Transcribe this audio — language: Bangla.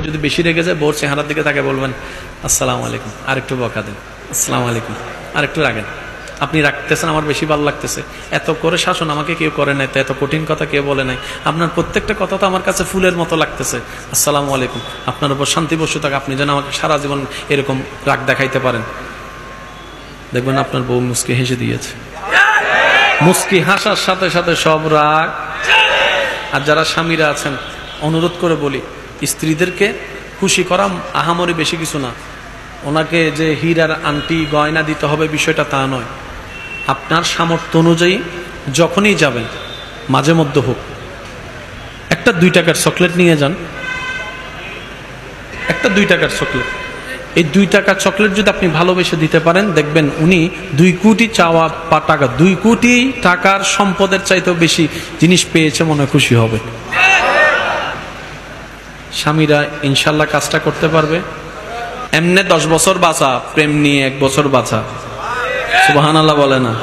যদি বেশি রেগে যায় বউর চেহারার দিকে তাকে বলবেন আসসালামু আলাইকুম, আরেকটু বকা দেন, আসসালামু আলাইকুম, আরেকটু রাগেন, আপনি রাখতেছেন, আমার বেশি ভালো লাগতেছে, এত করে শাসন আমাকে কেউ করে নাই, তো এত কঠিন কথা কেউ বলে নাই, আপনার প্রত্যেকটা কথা তো আমার কাছে ফুলের মতো লাগতেছে, আসসালামু আলাইকুম, আপনার উপর শান্তি বসে থাক, আপনি যেন আমাকে সারা জীবন এরকম রাগ দেখাইতে পারেন। দেখবেন আপনার বউ মুস্কি হেসে দিয়েছে। মুস্কি হাসার সাথে সাথে সব রাগ। আর যারা স্বামীরা আছেন, অনুরোধ করে বলি, স্ত্রীদেরকে খুশি করা আহামরি বেশি কিছু না, ওনাকে যে হীরার আংটি গয়না দিতে হবে বিষয়টা তা নয়। আপনার সামর্থ্য অনুযায়ী যখনই যাবেন, মাঝে মধ্যে হোক, একটা 2 টাকার চকলেট নিয়ে যান, একটা 2 টাকার চকলেট। এই 2 টাকার চকলেট যদি আপনি ভালোবেসে দিতে পারেন, দেখবেন উনি 2 কোটি চাওয়া টাকা, 2 কোটি টাকার সম্পদের চাইতেও বেশি জিনিস পেয়েছে, মনে খুশি হবে। স্বামীরা ইনশাল্লাহ কাজটা করতে পারবে। এমনে 10 বছর বাঁচা, প্রেম নিয়ে 1 বছর বাঁচা, সুবহানাল্লাহ বলে না।